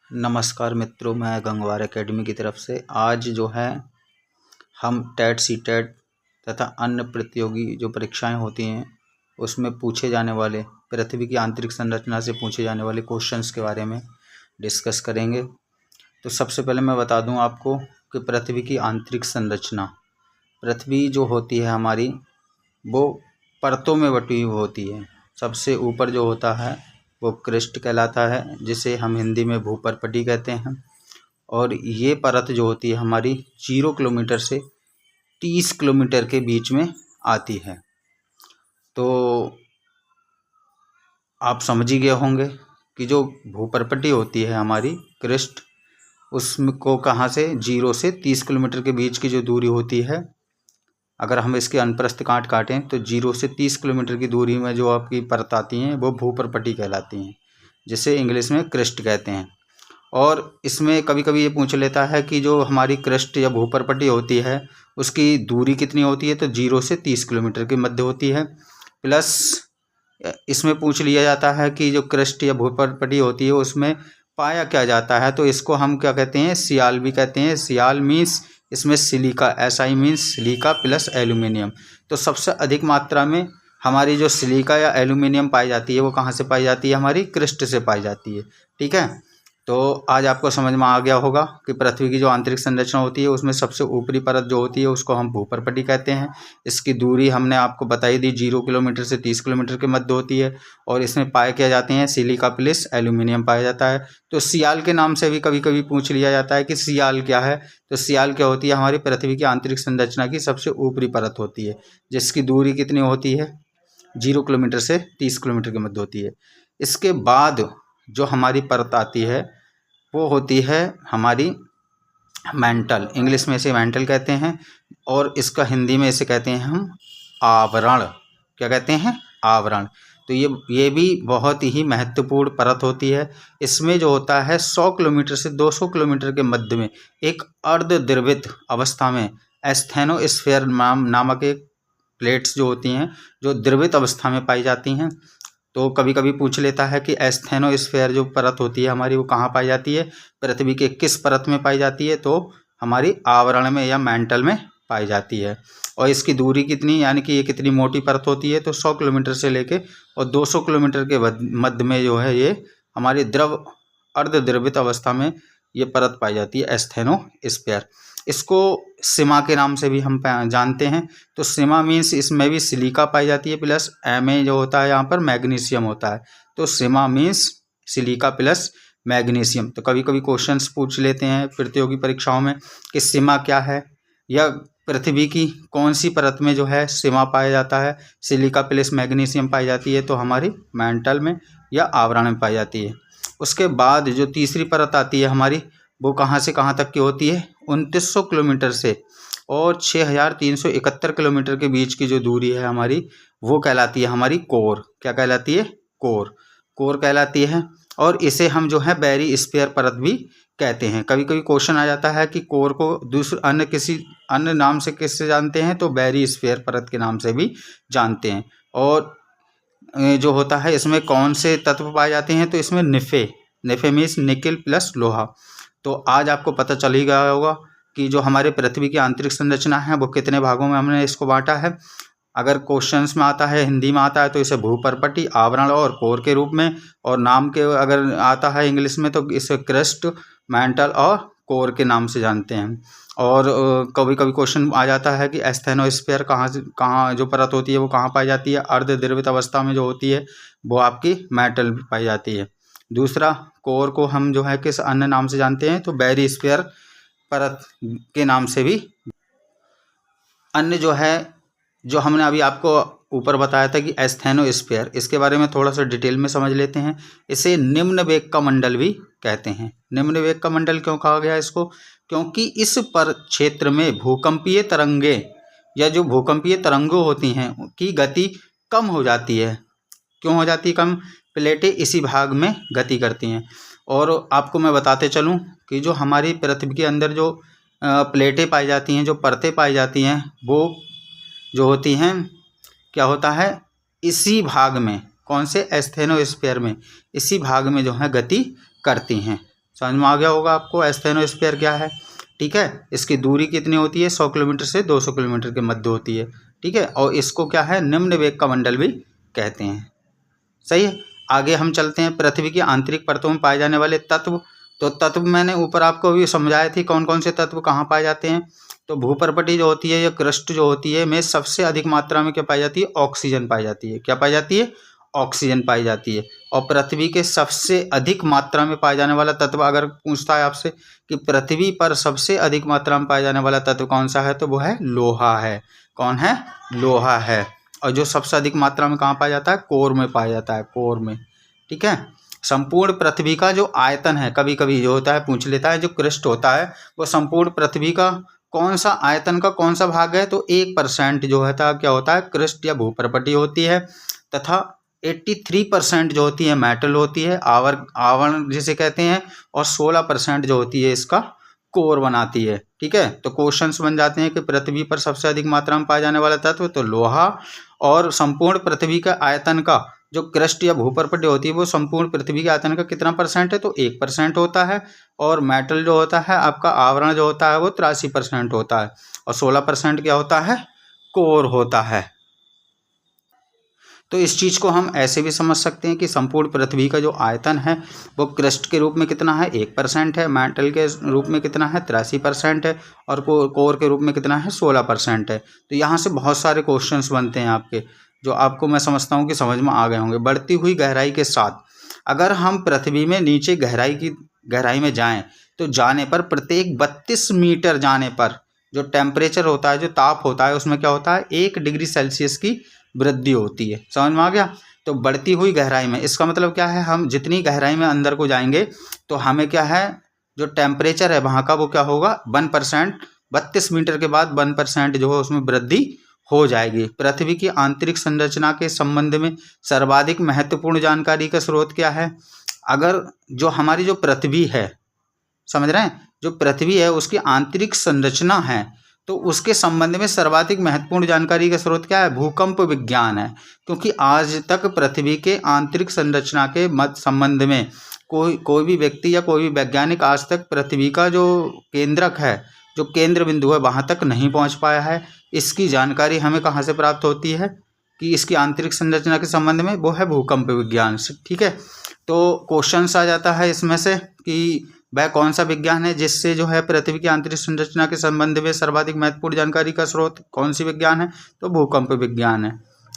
नमस्कार मित्रों, मैं गंगवार एकेडमी की तरफ से आज जो है हम टेट सीटेट तथा अन्य प्रतियोगी जो परीक्षाएं होती हैं उसमें पूछे जाने वाले पृथ्वी की आंतरिक संरचना से पूछे जाने वाले क्वेश्चंस के बारे में डिस्कस करेंगे। तो सबसे पहले मैं बता दूं आपको कि पृथ्वी की आंतरिक संरचना, पृथ्वी जो होती है हमारी वो परतों में बटी हुई होती है। सबसे ऊपर जो होता है वो क्रिस्ट कहलाता है, जिसे हम हिंदी में भूपर्पटी कहते हैं। और ये परत जो होती है हमारी 0 किलोमीटर से 30 किलोमीटर के बीच में आती है। तो आप समझ ही गए होंगे कि जो भूपर्पटी होती है हमारी क्रिस्ट, उसको कहाँ से 0 से 30 किलोमीटर के बीच की जो दूरी होती है, अगर हम इसके अनुप्रस्थ काट काटें तो 0 से 30 किलोमीटर की दूरी में जो आपकी परत आती हैं वो भूपर्पटी कहलाती हैं, जिसे इंग्लिश में क्रिस्ट कहते हैं। और इसमें कभी कभी ये पूछ लेता है कि जो हमारी क्रिस्ट या भूपर्पटी होती है उसकी दूरी कितनी होती है, तो 0 से 30 किलोमीटर के मध्य होती है। प्लस इसमें पूछ लिया जाता है कि जो क्रिस्ट या भूपर्पटी होती है उसमें पाया क्या जाता है, तो इसको हम क्या कहते हैं, सियाल भी कहते हैं। सियाल मीन्स इसमें silica, SI means silica plus aluminium. तो सबसे अधिक मात्रा में हमारी जो सिलिका या एल्यूमिनियम पाई जाती है वो कहाँ से पाई जाती है, हमारी क्रिस्ट से पाई जाती है। ठीक है, तो आज आपको समझ में आ गया होगा कि पृथ्वी की जो आंतरिक संरचना होती है उसमें सबसे ऊपरी परत जो होती है उसको हम भूपर्पटी कहते हैं। इसकी दूरी हमने आपको बताई दी, 0 किलोमीटर से 30 किलोमीटर के मध्य होती है। और इसमें पाए क्या जाते हैं, सिलिका प्लस एल्यूमिनियम पाया जाता है। तो सियाल के नाम से भी कभी कभी पूछ लिया जाता है कि सियाल क्या है, तो सियाल क्या होती है, हमारी पृथ्वी की आंतरिक संरचना की सबसे ऊपरी परत होती है, जिसकी दूरी कितनी होती है, 0 किलोमीटर से 30 किलोमीटर के मध्य होती है। इसके बाद जो हमारी परत आती है वो होती है हमारी मेंटल, इंग्लिश में इसे मेंटल कहते हैं, और इसका हिंदी में इसे कहते हैं हम आवरण। क्या कहते हैं, आवरण। तो ये भी बहुत ही महत्वपूर्ण परत होती है। इसमें जो होता है 100 किलोमीटर से 200 किलोमीटर के मध्य में एक अर्धद्रवित अवस्था में एस्थेनोस्फीयर नामक एक प्लेट्स जो होती हैं जो द्रवित अवस्था में पाई जाती हैं। तो कभी कभी पूछ लेता है कि एस्थेनोस्फीयर जो परत होती है हमारी वो कहाँ पाई जाती है, पृथ्वी के किस परत में पाई जाती है, तो हमारी आवरण में या मेंटल में पाई जाती है। और इसकी दूरी कितनी, यानी कि ये कितनी मोटी परत होती है, तो 100 किलोमीटर से लेके और 200 किलोमीटर के मध्य में जो है ये हमारी द्रव अर्धद्रवित अवस्था में ये परत पाई जाती है, एस्थेनोस्फीयर। इसको सिमा के नाम से भी हम जानते हैं। तो सिमा मीन्स इसमें भी सिलिका पाई जाती है, प्लस Ma जो होता है यहाँ पर मैग्नीशियम होता है। तो सिमा मीन्स सिलिका प्लस मैग्नीशियम। तो कभी कभी क्वेश्चंस पूछ लेते हैं प्रतियोगी परीक्षाओं में कि सिमा क्या है, या पृथ्वी की कौन सी परत में जो है सिमा पाया जाता है, सिलिका प्लस मैग्नीशियम पाई जाती है, तो हमारी मेंटल में या आवरण में पाई जाती है। उसके बाद जो तीसरी परत आती है हमारी, वो कहाँ से कहाँ तक की होती है, 2900 किलोमीटर से और 6371 किलोमीटर के बीच की जो दूरी है हमारी, वो कहलाती है हमारी कोर। क्या कहलाती है, कोर। कोर कहलाती है। और इसे हम जो है बैरीस्फीयर परत भी कहते हैं। कभी कभी क्वेश्चन आ जाता है कि कोर को दूसरे किसी अन्य नाम से किससे जानते हैं, तो बैरीस्फीयर परत के नाम से भी जानते हैं। और जो होता है इसमें कौन से तत्व पाए जाते हैं, तो इसमें निफे मीन्स निकेल प्लस लोहा। तो आज आपको पता चल ही गया होगा कि जो हमारे पृथ्वी की आंतरिक संरचना है वो कितने भागों में हमने इसको बांटा है। अगर क्वेश्चंस में आता है, हिंदी में आता है, तो इसे भूपर्पटी, आवरण और कोर के रूप में, और नाम के अगर आता है इंग्लिश में तो इसे क्रस्ट, मेंटल और कोर के नाम से जानते हैं। और कभी कभी क्वेश्चन आ जाता है कि एस्थेनोस्फीयर कहाँ जो परत होती है वो कहाँ पाई जाती है, अर्धद्रवित अवस्था में जो होती है वो आपकी मेंटल में पाई जाती है। दूसरा, कोर को हम जो है किस अन्य नाम से जानते हैं, तो बैरीस्फीयर परत के नाम से भी। अन्य जो है, जो हमने अभी आपको ऊपर बताया था कि एस्थेनोस्फीयर, इसके बारे में थोड़ा सा डिटेल में समझ लेते हैं। इसे निम्न वेग का मंडल भी कहते हैं। निम्न वेग का मंडल क्यों कहा गया इसको, क्योंकि इस पर क्षेत्र में भूकंपीय तरंगे या जो भूकंपीय तरंगें होती हैं की गति कम हो जाती है। क्यों हो जाती है कम, प्लेटें इसी भाग में गति करती हैं। और आपको मैं बताते चलूं कि जो हमारी पृथ्वी के अंदर जो प्लेटें पाई जाती हैं, जो परतें पाई जाती हैं, वो जो होती हैं, क्या होता है, इसी भाग में, कौन से, एस्थेनोस्फीयर में, इसी भाग में जो है गति करती हैं। समझ में आ गया होगा आपको एस्थेनोस्फीयर क्या है। ठीक है, इसकी दूरी कितनी होती है, 100 किलोमीटर से 200 किलोमीटर के मध्य होती है। ठीक है, और इसको क्या है, निम्न वेग का मंडल भी कहते हैं। सही है, आगे हम चलते हैं। पृथ्वी की आंतरिक परतों में पाए जाने वाले तत्व। तो तत्व मैंने ऊपर आपको भी समझाए थे कौन कौन से तत्व कहाँ पाए जाते हैं। तो भूपर्पटी जो होती है या क्रस्ट जो होती है में सबसे अधिक मात्रा में क्या पाई जाती है, ऑक्सीजन पाई जाती है। क्या पाई जाती है, ऑक्सीजन पाई जाती है। और पृथ्वी के सबसे अधिक मात्रा में पाए जाने वाला तत्व, अगर पूछता है आपसे कि पृथ्वी पर सबसे अधिक मात्रा में पाया जाने वाला तत्व कौन सा है, तो वो है लोहा है। कौन है, लोहा है। और जो सबसे अधिक मात्रा में कहाँ पाया जाता है, कोर में पाया जाता है, कोर में। ठीक है, संपूर्ण पृथ्वी का जो आयतन है, कभी कभी जो होता है पूछ लेता है, जो क्रस्ट होता है वो संपूर्ण पृथ्वी का कौन सा आयतन का कौन सा भाग है, तो 1% जो होता है क्या होता है, क्रस्ट या भूपर्पटी होती है। तथा 83% जो होती है मेटल होती है, आवरण जिसे कहते हैं। और 16% जो होती है इसका कोर बनाती है। ठीक है, तो क्वेश्चंस बन जाते हैं कि पृथ्वी पर सबसे अधिक मात्रा में पाया जाने वाला तत्व तो लोहा, और संपूर्ण पृथ्वी का आयतन का जो क्रस्ट या भूपर्पटी होती है वो संपूर्ण पृथ्वी के आयतन का कितना % है, तो 1% होता है। और मेटल जो होता है आपका आवरण जो होता है वो 83% होता है। और 16% क्या होता है, कोर होता है। तो इस चीज़ को हम ऐसे भी समझ सकते हैं कि संपूर्ण पृथ्वी का जो आयतन है वो क्रस्ट के रूप में कितना है, 1% है। मेटल के रूप में कितना है, 83% है। और कोर के रूप में कितना है, 16% है। तो यहाँ से बहुत सारे क्वेश्चंस बनते हैं आपके, जो आपको मैं समझता हूँ कि समझ में आ गए होंगे। बढ़ती हुई गहराई के साथ अगर हम पृथ्वी में नीचे गहराई में जाएं तो जाने पर प्रत्येक 32 मीटर जाने पर जो टेम्परेचर होता है, जो ताप होता है, उसमें क्या होता है, 1 डिग्री सेल्सियस की वृद्धि होती है। समझ में आ गया। तो बढ़ती हुई गहराई में इसका मतलब क्या है, हम जितनी गहराई में अंदर को जाएंगे तो हमें क्या है, जो टेम्परेचर है वहाँ का वो क्या होगा, 1%, 32 मीटर के बाद 1% जो है उसमें वृद्धि हो जाएगी। पृथ्वी की आंतरिक संरचना के संबंध में सर्वाधिक महत्वपूर्ण जानकारी का स्रोत क्या है। अगर जो हमारी जो पृथ्वी है, समझ रहे हैं, जो पृथ्वी है उसकी आंतरिक संरचना है, तो उसके संबंध में सर्वाधिक महत्वपूर्ण जानकारी का स्रोत क्या है, भूकंप विज्ञान है। क्योंकि आज तक पृथ्वी के आंतरिक संरचना के संबंध में कोई भी व्यक्ति या कोई भी वैज्ञानिक आज तक पृथ्वी का जो केंद्रक है, जो केंद्र बिंदु है, वहाँ तक नहीं पहुँच पाया है। इसकी जानकारी हमें कहाँ से प्राप्त होती है कि इसकी आंतरिक संरचना के संबंध में, वो है भूकंप विज्ञान से। ठीक है, तो क्वेश्चन आ जाता है इसमें से कि वह कौन सा विज्ञान है जिससे जो है पृथ्वी की आंतरिक संरचना के संबंध में सर्वाधिक महत्वपूर्ण जानकारी का स्रोत कौन सी विज्ञान है, तो भूकंप विज्ञान है।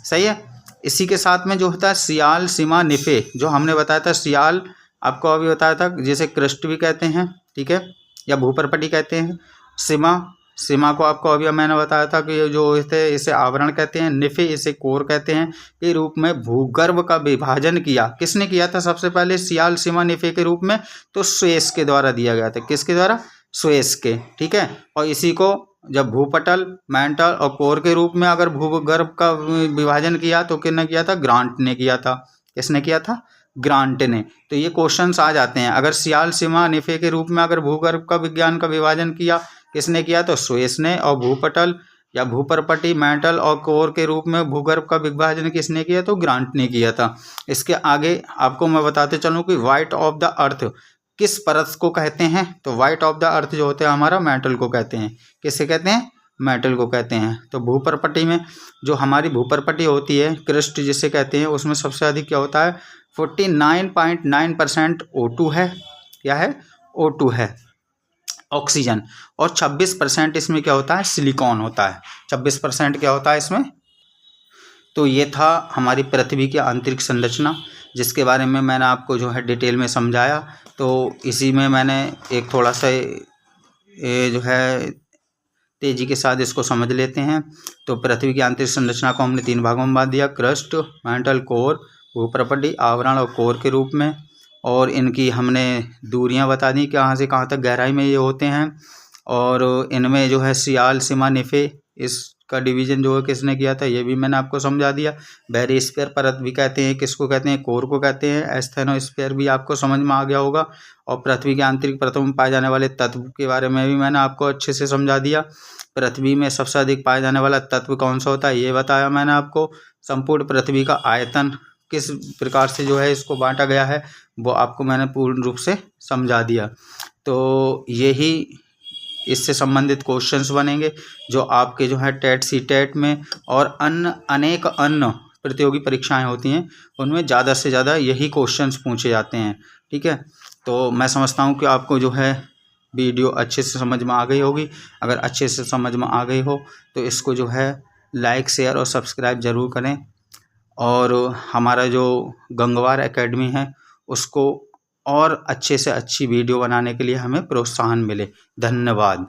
सही है। इसी के साथ में जो होता है सियाल, सीमा, निफे, जो हमने बताया था, सियाल आपको अभी बताया था जिसे क्रस्ट भी कहते हैं, ठीक है, या भूपर्पटी कहते हैं। सीमा को आपको अभी मैंने बताया था कि जो इसे आवरण कहते हैं। निफे इसे कोर कहते हैं। के रूप में भूगर्भ का विभाजन किया, किसने किया था सबसे पहले, सियाल, सीमा, निफे के रूप में, तो सुएज के द्वारा दिया गया था। किसके द्वारा, सुएज के। ठीक है, और इसी को जब भूपटल, मेंटल और कोर के रूप में अगर भूगर्भ का विभाजन किया तो किसने किया था, ग्रांट ने किया था। किसने किया था, ग्रांट ने। तो ये क्वेश्चंस आ जाते हैं, अगर सियाल, सीमा, निफे के रूप में अगर भूगर्भ का विज्ञान का विभाजन किया किसने किया, तो सुएज ने। और भूपटल या भूपर्पटी, मेंटल और कोर के रूप में भूगर्भ का विभाजन किसने किया, तो ग्रांट ने किया था। इसके आगे आपको मैं बताते चलूँ कि वाइट ऑफ द अर्थ किस परत को कहते हैं, तो वाइट ऑफ द अर्थ जो होते हैं हमारा मेटल को कहते हैं। किससे कहते हैं, मेटल को कहते हैं। तो भूपर्पटी में जो हमारी भूपर्पटी होती है, क्रस्ट जिसे कहते हैं, उसमें सबसे अधिक क्या होता है, 49.9% O2 है। क्या है, O2 है, ऑक्सीजन। और 26% इसमें क्या होता है, सिलिकॉन होता है। 26% क्या होता है इसमें। तो ये था हमारी पृथ्वी की आंतरिक संरचना, जिसके बारे में मैंने आपको जो है डिटेल में समझाया। तो इसी में मैंने एक थोड़ा सा जो है तेज़ी के साथ इसको समझ लेते हैं। तो पृथ्वी की आंतरिक संरचना को हमने 3 भागों में बांट दिया, क्रस्ट, मेंटल, कोर, भूपर्पटी, आवरण और कोर के रूप में। और इनकी हमने दूरियां बता दी, कहाँ से कहाँ तक गहराई में ये होते हैं। और इनमें जो है सियाल, सीमा, निफे, इसका डिवीज़न जो है किसने किया था, ये भी मैंने आपको समझा दिया। बैरिस्फीयर परत भी कहते हैं, किसको कहते हैं, कोर को कहते हैं। एस्थेनोस्फीयर भी आपको समझ में आ गया होगा। और पृथ्वी के आंतरिक परतों में पाए जाने वाले तत्व के बारे में भी मैंने आपको अच्छे से समझा दिया। पृथ्वी में सबसे अधिक पाया जाने वाला तत्व कौन सा होता है, ये बताया मैंने आपको। संपूर्ण पृथ्वी का आयतन किस प्रकार से जो है इसको बांटा गया है, वो आपको मैंने पूर्ण रूप से समझा दिया। तो यही इससे संबंधित क्वेश्चंस बनेंगे जो आपके जो है टेट सीटेट में और अनेक अन्य प्रतियोगी परीक्षाएं होती हैं उनमें ज़्यादा से ज़्यादा यही क्वेश्चंस पूछे जाते हैं। ठीक है, तो मैं समझता हूँ कि आपको जो है वीडियो अच्छे से समझ में आ गई होगी। अगर अच्छे से समझ में आ गई हो तो इसको जो है लाइक शेयर और सब्सक्राइब ज़रूर करें, और हमारा जो गंगवार एकेडमी है उसको और अच्छे से अच्छी वीडियो बनाने के लिए हमें प्रोत्साहन मिले। धन्यवाद।